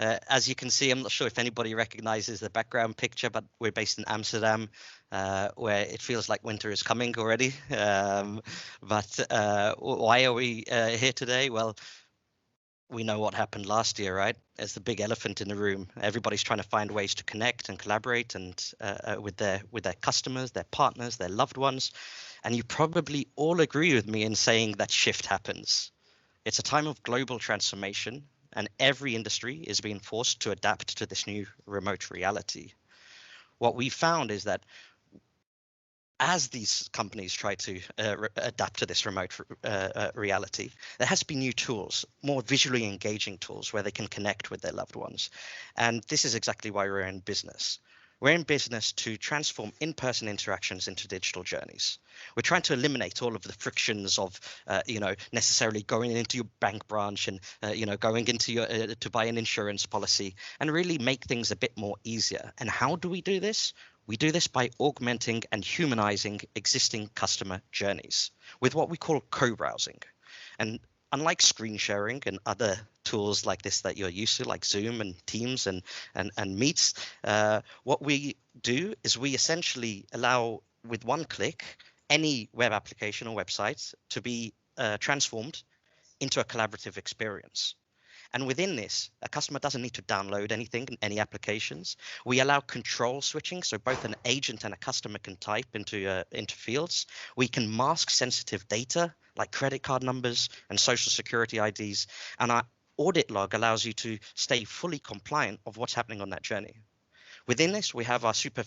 As you can see, I'm not sure if anybody recognizes the background picture, but we're based in Amsterdam, where it feels like winter is coming already. But why are we here today? Well, we know what happened last year, right? It's the big elephant in the room. Everybody's trying to find ways to connect and collaborate and with their customers, their partners, their loved ones. And you probably all agree with me in saying that shift happens. It's a time of global transformation, and every industry is being forced to adapt to this new remote reality. What we found is that as these companies try to adapt to this remote reality, there has to be new tools, more visually engaging tools where they can connect with their loved ones. And this is exactly why we're in business. We're in business to transform in-person interactions into digital journeys. We're trying to eliminate all of the frictions of, necessarily going into your bank branch and, going into your to buy an insurance policy, and really make things a bit more easier. And how do we do this? We do this by augmenting and humanizing existing customer journeys with what we call co-browsing. And unlike screen sharing and other tools like this that you're used to, like Zoom and Teams and Meets, what we do is we essentially allow, with one click, any web application or website to be transformed into a collaborative experience. And within this, a customer doesn't need to download anything, any applications. We allow control switching, so both an agent and a customer can type into fields. We can mask sensitive data like credit card numbers and social security IDs. And our audit log allows you to stay fully compliant of what's happening on that journey. Within this, we have our super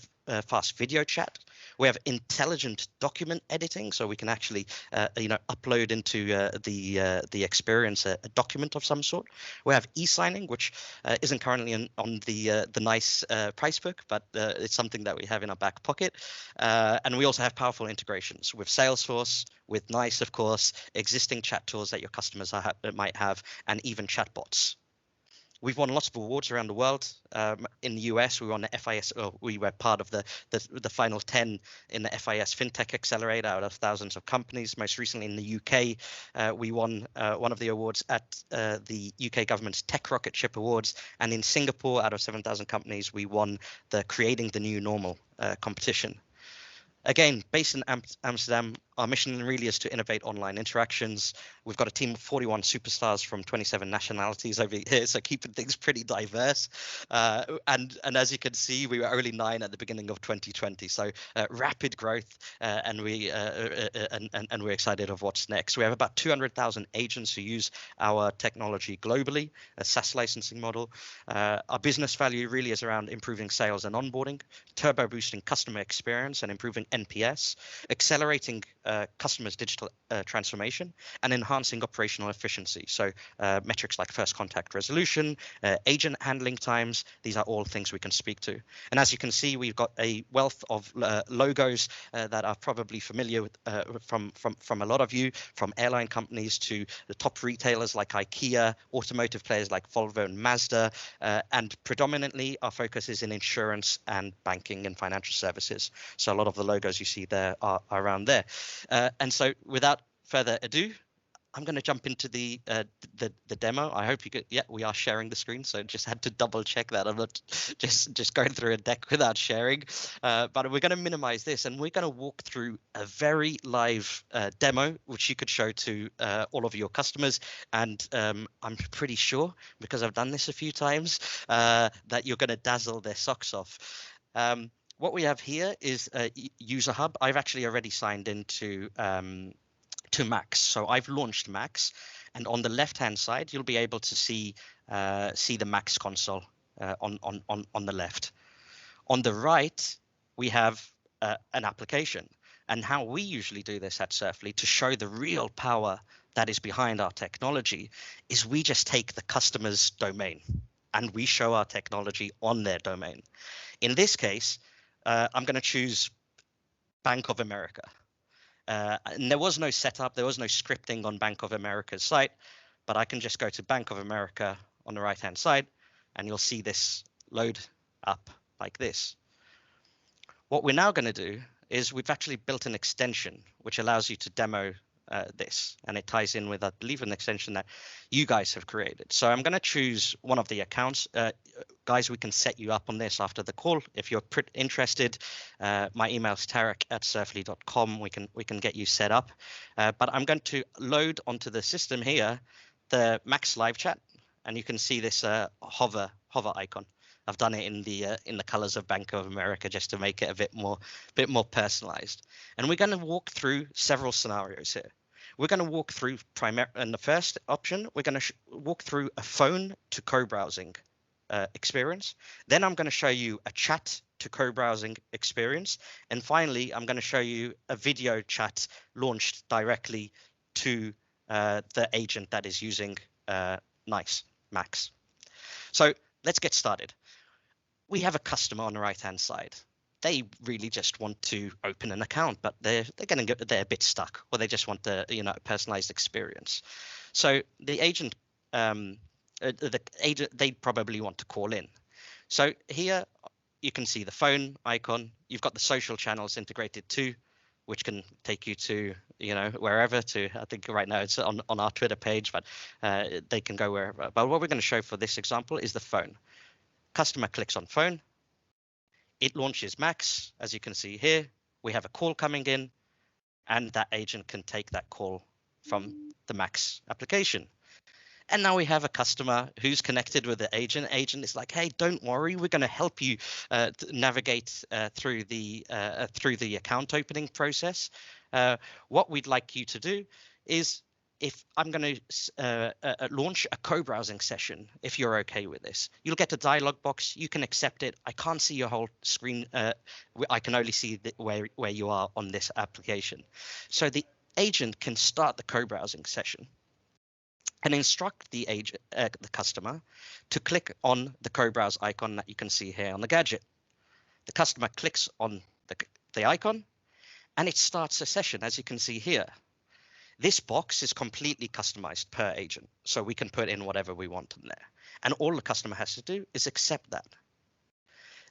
fast video chat. We have intelligent document editing, so we can actually, upload into the experience a document of some sort. We have e-signing, which isn't currently on the NICE price book, but it's something that we have in our back pocket. And we also have powerful integrations with Salesforce, with NICE, of course, existing chat tools that your customers might have, and even chatbots. We've won lots of awards around the world. In the US, we won the FIS, or we were part of the final 10 in the FIS FinTech Accelerator out of thousands of companies. Most recently in the UK, we won one of the awards at the UK government's Tech Rocket Ship Awards. And in Singapore, out of 7,000 companies, we won the Creating the New Normal competition. Again, based in Amsterdam, our mission really is to innovate online interactions. We've got a team of 41 superstars from 27 nationalities over here, so keeping things pretty diverse. And as you can see, we were only 9 at the beginning of 2020, so rapid growth, and we're excited of what's next. We have about 200,000 agents who use our technology globally, a SaaS licensing model. Our business value really is around improving sales and onboarding, turbo boosting customer experience and improving NPS, accelerating customers' digital transformation, and enhancing operational efficiency. So metrics like first contact resolution, agent handling times, these are all things we can speak to. And as you can see, we've got a wealth of logos that are probably familiar with from a lot of you, from airline companies to the top retailers like IKEA, automotive players like Volvo and Mazda, and predominantly our focus is in insurance and banking and financial services. So a lot of the logos you see there are around there. And so without further ado, I'm going to jump into the demo. I hope you could. Yeah, we are sharing the screen, so just had to double check that I'm not just going through a deck without sharing. But we're going to minimize this, and we're going to walk through a very live demo, which you could show to all of your customers. And I'm pretty sure, because I've done this a few times, that you're going to dazzle their socks off. What we have here is a user hub. I've actually already signed into to Max. So I've launched Max, and on the left-hand side, you'll be able to see the Max console on the left. On the right, we have an application. And how we usually do this at Surfly to show the real power that is behind our technology is we just take the customer's domain and we show our technology on their domain. In this case, I'm going to choose Bank of America. And there was no setup, there was no scripting on Bank of America's site, but I can just go to Bank of America on the right-hand side, and you'll see this load up like this. What we're now going to do is we've actually built an extension which allows you to demo this, and it ties in with, I believe, an extension that you guys have created. So I'm going to choose one of the accounts. Guys, we can set you up on this after the call if you're interested. My email is tarek@surfly.com. We can get you set up. But I'm going to load onto the system here the Max live chat, and you can see this hover icon. I've done it in the colors of Bank of America just to make it a bit more personalized. And we're going to walk through several scenarios here. We're going to walk through in the first option, we're going to walk through a phone to co-browsing experience. Then I'm going to show you a chat to co-browsing experience. And finally, I'm going to show you a video chat launched directly to the agent that is using NICE Max. So let's get started. We have a customer on the right-hand side. They really just want to open an account, but they're a bit stuck, or they just want the personalized experience. So the agent, they probably want to call in. So here you can see the phone icon. You've got the social channels integrated too, which can take you to wherever. To I think right now it's on our Twitter page, but they can go wherever. But what we're going to show for this example is the phone. Customer clicks on phone, it launches Max. As you can see here, we have a call coming in, and that agent can take that call from the Max application. And now we have a customer who's connected with the agent. Agent is like, hey, don't worry, we're going to help you navigate through the account opening process. What we'd like you to do is, if I'm going to launch a co-browsing session, if you're okay with this, you'll get a dialog box. You can accept it. I can't see your whole screen. I can only see where you are on this application. So the agent can start the co-browsing session and instruct the customer to click on the co-browse icon that you can see here on the gadget. The customer clicks on the icon, and it starts a session, as you can see here. This box is completely customized per agent, so we can put in whatever we want in there. And all the customer has to do is accept that.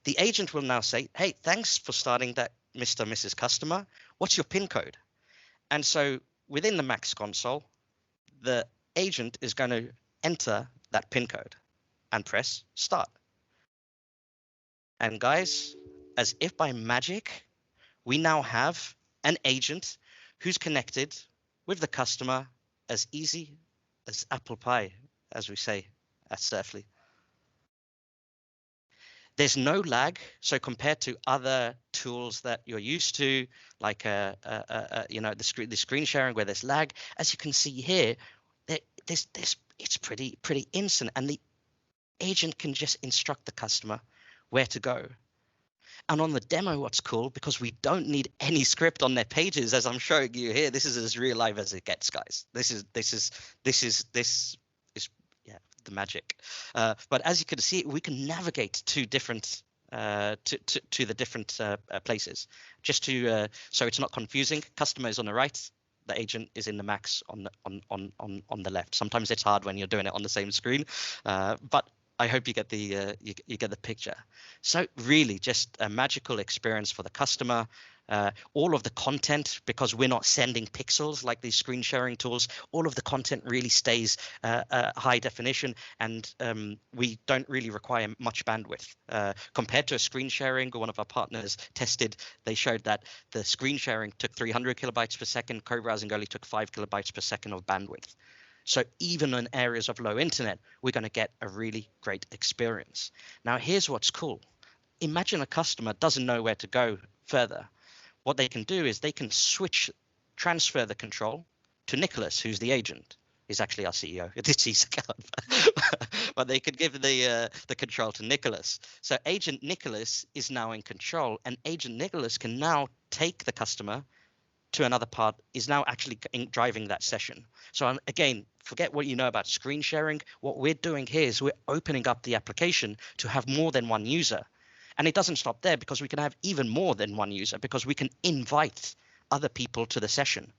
The agent will now say, hey, thanks for starting that, Mr. and Mrs. Customer. What's your PIN code? And so within the Max console, the agent is going to enter that PIN code and press start. And guys, as if by magic, we now have an agent who's connected with the customer as easy as apple pie, as we say at Surfly. There's no lag. So compared to other tools that you're used to, like the screen sharing where there's lag, as you can see here, it's pretty instant, and the agent can just instruct the customer where to go. And on the demo, what's cool, because we don't need any script on their pages, as I'm showing you here, this is as real life as it gets, guys. This is the magic. But as you can see, we can navigate to different to the different places, just to so it's not confusing. Customer is on the right, the agent is in the Max on the left. Sometimes it's hard when you're doing it on the same screen, but I hope you get the you get the picture. So really just a magical experience for the customer. All of the content, because we're not sending pixels like these screen sharing tools, all of the content really stays high definition, and we don't really require much bandwidth. Compared to a screen sharing, one of our partners tested, they showed that the screen sharing took 300 kilobytes per second, co-browsing only took 5 kilobytes per second of bandwidth. So even in areas of low internet, we're going to get a really great experience. Now, here's what's cool. Imagine a customer doesn't know where to go further. What they can do is they can transfer the control to Nicholas, who's the agent. He's actually our CEO. It's his account, but they could give the control to Nicholas. So Agent Nicholas is now in control, and Agent Nicholas can now take the customer to another part, is now actually driving that session. So again, forget what you know about screen sharing. What we're doing here is we're opening up the application to have more than one user. And it doesn't stop there, because we can have even more than one user, because we can invite other people to the session.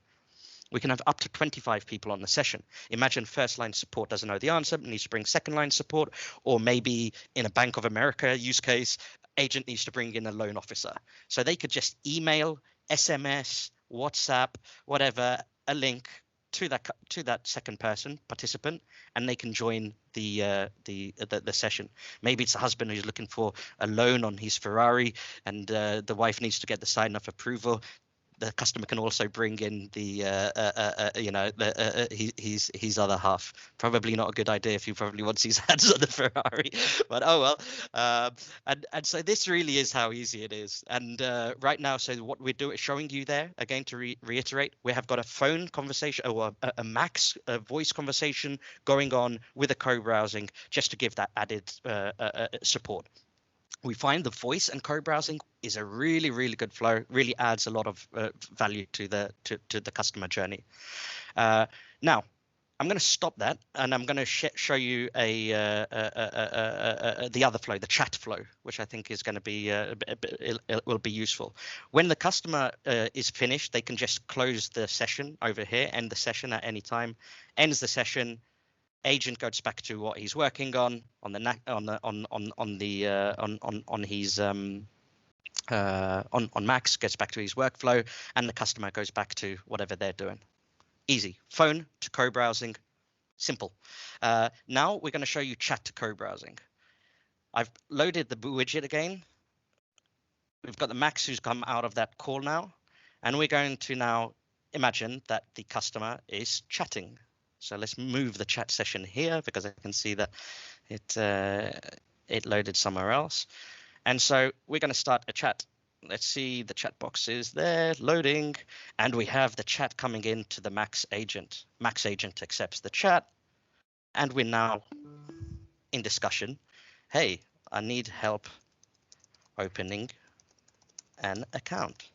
We can have up to 25 people on the session. Imagine first line support doesn't know the answer, needs to bring second line support, or maybe in a Bank of America use case, agent needs to bring in a loan officer. So they could just email, SMS, WhatsApp, whatever, a link to that second person participant, and they can join the session. Maybe it's a husband who's looking for a loan on his Ferrari, and the wife needs to get the sign-off approval. The customer can also bring in the his other half. Probably not a good idea if he probably wants his hands on the Ferrari, but oh well. And so this really is how easy it is. And right now, so what we're doing, showing you there again to reiterate, we have got a phone conversation or a Max voice conversation going on with a co-browsing, just to give that added support. We find the voice and co-browsing is a really, really good flow, really adds a lot of value to the customer journey. Now, I'm going to stop that, and I'm going to show you the other flow, the chat flow, which I think is going to be it will be useful. When the customer is finished, they can just close the session over here, end the session at any time, ends the session. Agent goes back to what he's working on Max, gets back to his workflow, and the customer goes back to whatever they're doing. Easy. Phone to co-browsing, simple. Now we're going to show you chat to co-browsing. I've loaded the widget again. We've got the Max who's come out of that call now, and we're going to now imagine that the customer is chatting. So let's move the chat session here, because I can see that it loaded somewhere else. And so we're going to start a chat. Let's see, the chat box is there, loading, and we have the chat coming into the Max agent. Max agent accepts the chat, and we're now in discussion. Hey, I need help opening an account.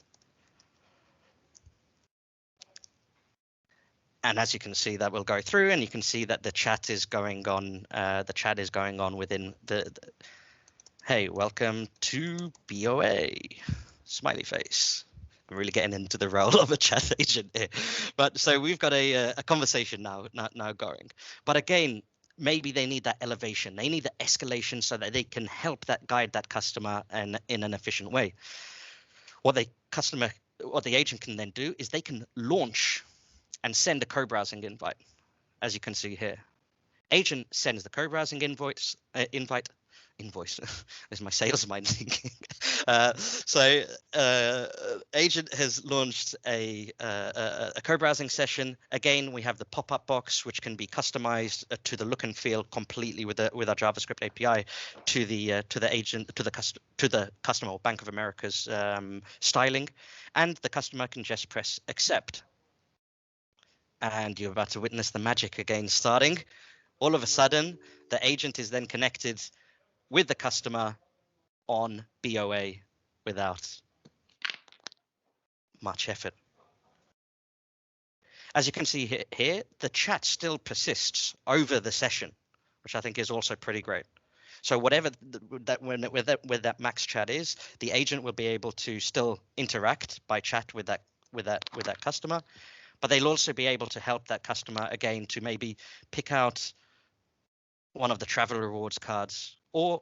And as you can see, that will go through, and you can see that the chat is going on. The chat is going on within the hey, welcome to BOA, smiley face. I'm really getting into the role of a chat agent here. But so we've got a conversation now going. But again, maybe they need that elevation. They need the escalation so that they can help guide that customer in an efficient way. What the agent can then do is they can launch and send a co-browsing invite, as you can see here. Agent sends the co-browsing invoice. There's my sales mind thinking. Agent has launched a co-browsing session. Again, we have the pop-up box, which can be customized to the look and feel completely with our JavaScript API to the customer or Bank of America's styling, and the customer can just press accept. And you're about to witness the magic again starting. All of a sudden, the agent is then connected with the customer on BOA without much effort. As you can see here, the chat still persists over the session, which I think is also pretty great. So whatever where that Max chat is, the agent will be able to still interact by chat with that customer. But they'll also be able to help that customer again to maybe pick out one of the travel rewards cards, or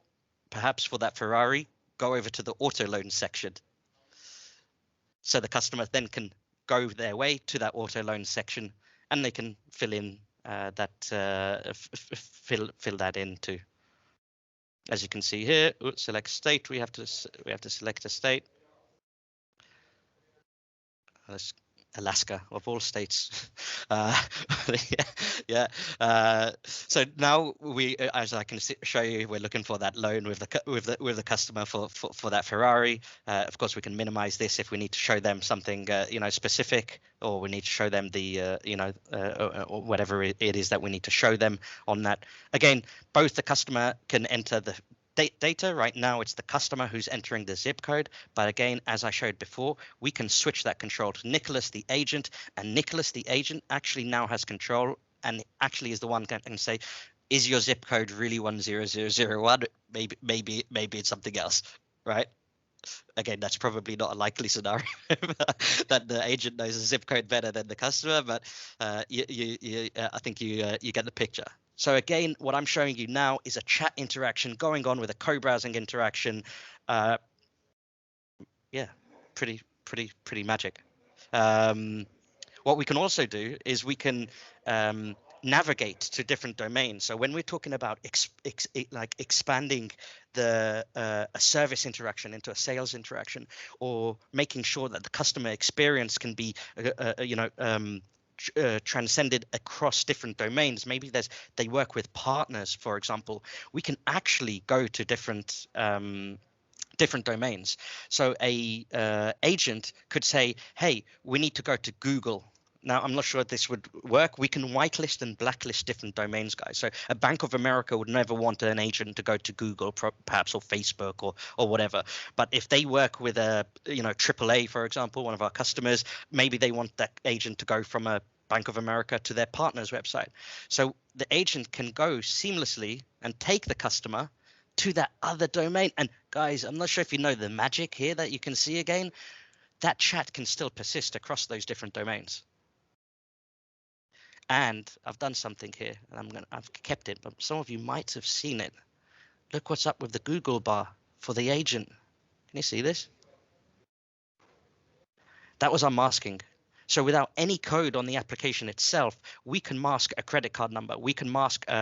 perhaps for that Ferrari, go over to the auto loan section. So the customer then can go their way to that auto loan section, and they can fill in fill that in too. As you can see here, select state. We have to select a state. Let's Alaska of all states. So now as I can show you, we're looking for that loan with the customer for that Ferrari. Of course, we can minimize this if we need to show them something specific, or we need to show them the or whatever it is that we need to show them on that. Again, both the customer can enter the data. Right now it's the customer who's entering the zip code, but again, as I showed before, we can switch that control to Nicholas the agent, and Nicholas the agent actually now has control and actually is the one that can say, is your zip code really 10001? Maybe it's something else, right? Again, that's probably not a likely scenario that the agent knows the zip code better than the customer, but I think you get the picture. So again, what I'm showing you now is a chat interaction going on with a co-browsing interaction. Yeah, pretty magic. what we can also do is we can navigate to different domains. So when we're talking about like expanding the a service interaction into a sales interaction, or making sure that the customer experience can be transcended across different domains. Maybe they work with partners, for example. We can actually go to different domains. So a agent could say, hey, we need to go to Google. Now, I'm not sure if this would work. We can whitelist and blacklist different domains, guys. So a Bank of America would never want an agent to go to Google, perhaps, or Facebook, or whatever. But if they work with a, AAA, for example, one of our customers, maybe they want that agent to go from a Bank of America to their partner's website. So the agent can go seamlessly and take the customer to that other domain. And guys, I'm not sure if you know the magic here that you can see again. That chat can still persist across those different domains. And I've done something here, and I've kept it, but some of you might have seen it. Look what's up with the Google bar for the agent. Can you see this? That was our masking. So without any code on the application itself, we can mask a credit card number. We can mask, we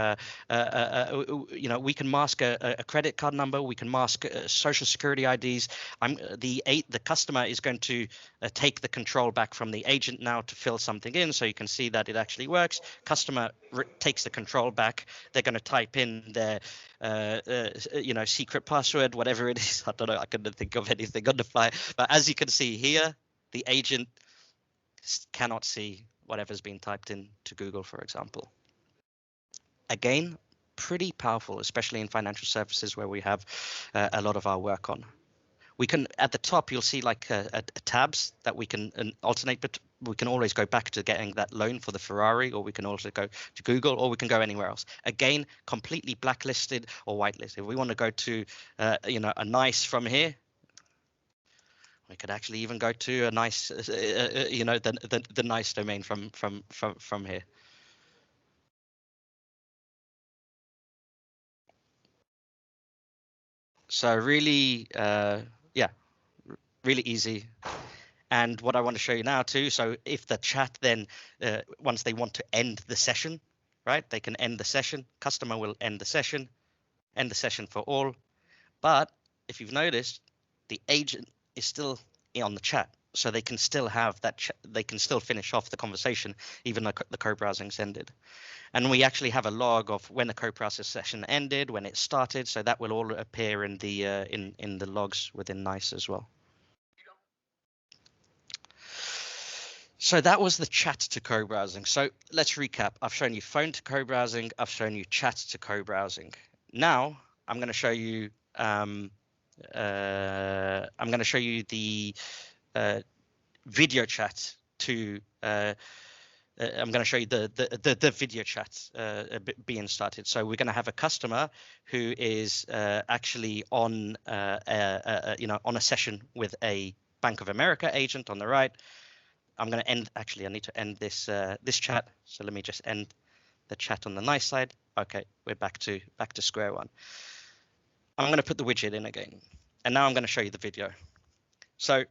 can mask a credit card number. We can mask social security IDs. The customer is going to take the control back from the agent now to fill something in, so you can see that it actually works. Customer takes the control back. They're going to type in their secret password, whatever it is. I don't know. I couldn't think of anything on the fly. But as you can see here, the agent cannot see whatever's been typed in to Google, for example. Again, pretty powerful, especially in financial services where we have a lot of our work on. We can, at the top, you'll see like tabs that we can alternate, but we can always go back to getting that loan for the Ferrari, or we can also go to Google, or we can go anywhere else. Again, completely blacklisted or whitelisted. If we want to go to, a NICE from here, we could actually even go to a NICE, the NICE domain from here. So really, really easy. And what I want to show you now too, so if the chat then, once they want to end the session, right, they can end the session. Customer will end the session for all. But if you've noticed, the agent is still on the chat, so they can still have that. They can still finish off the conversation, even though the co-browsing's ended. And we actually have a log of when the co-browser session ended, when it started, so that will all appear in the in the logs within NICE as well. So that was the chat to co-browsing. So let's recap. I've shown you phone to co-browsing. I've shown you chat to co-browsing. Now I'm going to show you. I'm going to show you the video chat to. I'm going to show you the video chat being started. So we're going to have a customer who is actually on on a session with a Bank of America agent on the right. I'm going to end. Actually, I need to end this this chat. So let me just end the chat on the NICE side. Okay, we're back to square one. I'm going to put the widget in again, and now I'm going to show you the video. So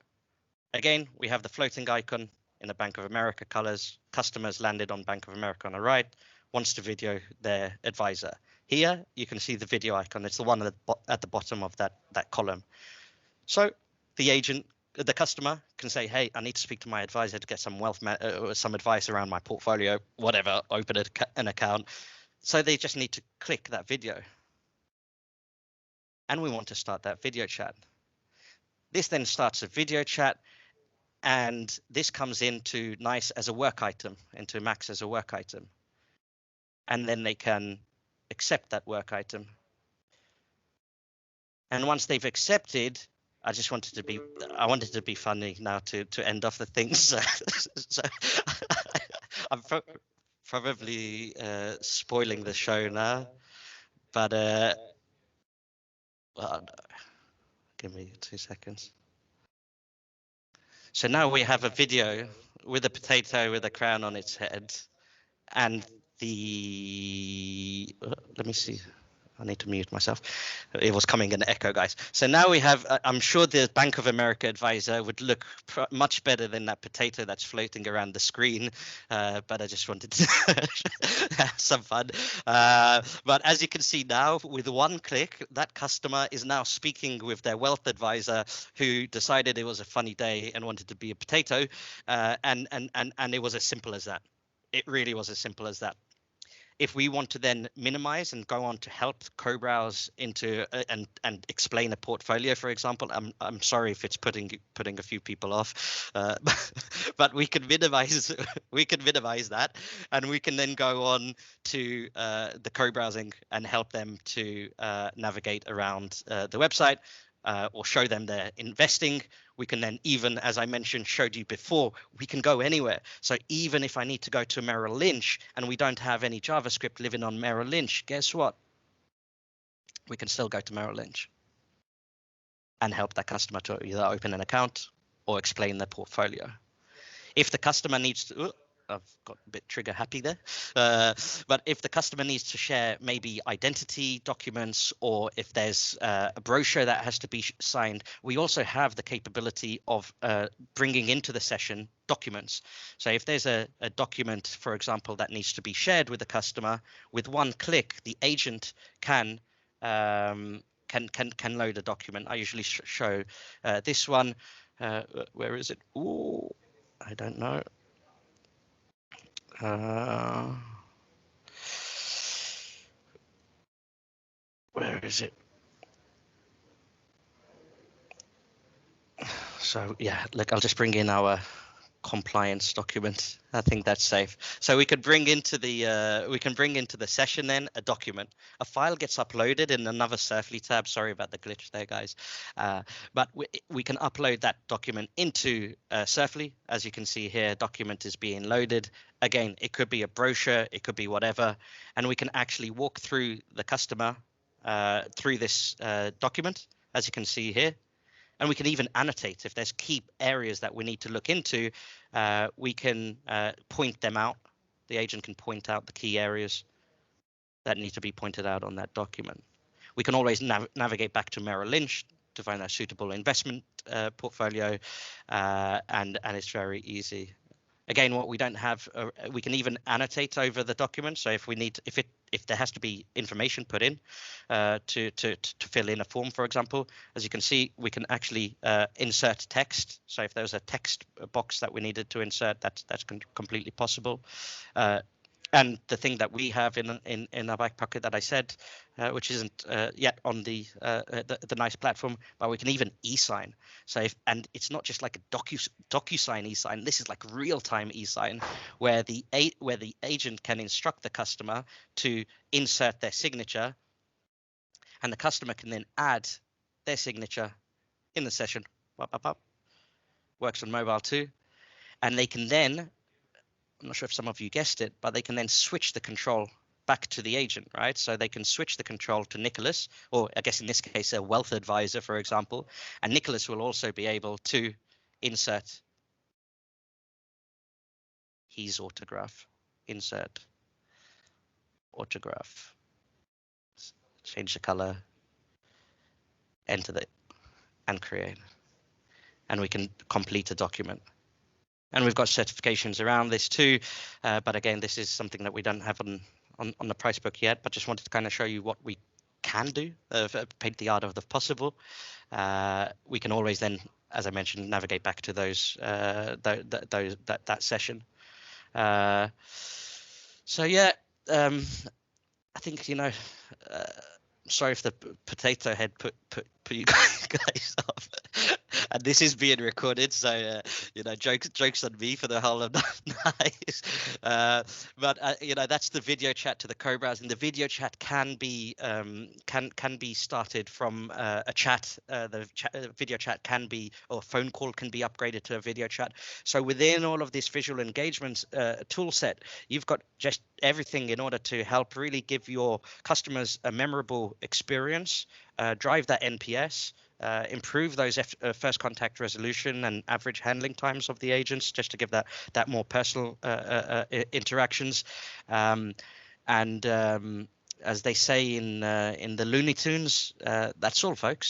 again, we have the floating icon in the Bank of America colors. Customers landed on Bank of America on the right, wants to video their advisor. Here you can see the video icon. It's the one at the bottom of that column. So the customer can say, hey, I need to speak to my advisor to get some some advice around my portfolio, whatever, open an account. So they just need to click that video. And we want to start that video chat. This then starts a video chat, and this comes into NICE as a work item, into Max as a work item. And then they can accept that work item. And once they've accepted, I wanted to be funny now to end off the things. So I'm probably spoiling the show now, but well, no. Give me 2 seconds. So now we have a video with a potato with a crown on its head, and let me see. I need to mute myself. It was coming in echo, guys. So now we have, I'm sure the Bank of America advisor would look much better than that potato that's floating around the screen. But I just wanted to have some fun. But as you can see now, with one click, that customer is now speaking with their wealth advisor who decided it was a funny day and wanted to be a potato. And it was as simple as that. It really was as simple as that. If we want to then minimize and go on to help co-browse into and explain a portfolio, for example, I'm sorry if it's putting a few people off, but we can minimize that, and we can then go on to the co-browsing and help them to navigate around the website. Or show them their investing. We can then even, as I mentioned, showed you before, we can go anywhere. So even if I need to go to Merrill Lynch and we don't have any JavaScript living on Merrill Lynch, guess what? We can still go to Merrill Lynch and help that customer to either open an account or explain their portfolio. If the customer needs to, I've got a bit trigger happy there. But if the customer needs to share maybe identity documents, or if there's a brochure that has to be signed, we also have the capability of bringing into the session documents. So if there's a document, for example, that needs to be shared with the customer, with one click, the agent can load a document. I usually show this one. Where is it? Ooh, I don't know. Where is it? So yeah, look, I'll just bring in our compliance document. I think that's safe. So we could bring into the session then a document. A file gets uploaded in another Surfly tab. Sorry about the glitch there, guys. But we can upload that document into Surfly. As you can see here, document is being loaded. Again, it could be a brochure, it could be whatever, and we can actually walk through the customer through this document, as you can see here. And we can even annotate if there's key areas that we need to look into. We can point them out. The agent can point out the key areas that need to be pointed out on that document. We can always navigate back to Merrill Lynch to find a suitable investment portfolio, and it's very easy. Again, what we don't have, we can even annotate over the document. So if we need, if there has to be information put in to fill in a form, for example, as you can see, we can actually insert text. So if there's a text box that we needed to insert, that's completely possible. And the thing that we have in our back pocket that I said, which isn't yet on the NICE platform, but we can even e-sign. So and it's not just like a DocuSign e-sign. This is like real-time e-sign, where the agent can instruct the customer to insert their signature, and the customer can then add their signature in the session. Works on mobile too, and they can then, I'm not sure if some of you guessed it, but they can then switch the control back to the agent, right? So they can switch the control to Nicholas, or I guess in this case, a wealth advisor, for example, and Nicholas will also be able to insert his autograph, insert autograph, change the color, enter it, and create. And we can complete a document. And we've got certifications around this too, but again, this is something that we don't have on the price book yet, but just wanted to kind of show you what we can do, paint the art of the possible. We can always then, as I mentioned, navigate back to those that session. So yeah, I think, you know, sorry if the potato head put you guys off. And this is being recorded, so you know, jokes on me for the whole of NICE. But you know, that's the video chat to the co-browsing. The video chat can be started from a chat. The video chat can be, or phone call can be upgraded to a video chat. So within all of this visual engagement tool set, you've got just everything in order to help really give your customers a memorable experience, drive that NPS, improve those first contact resolution and average handling times of the agents, just to give that more personal interactions, and as they say in the Looney Tunes, that's all, folks.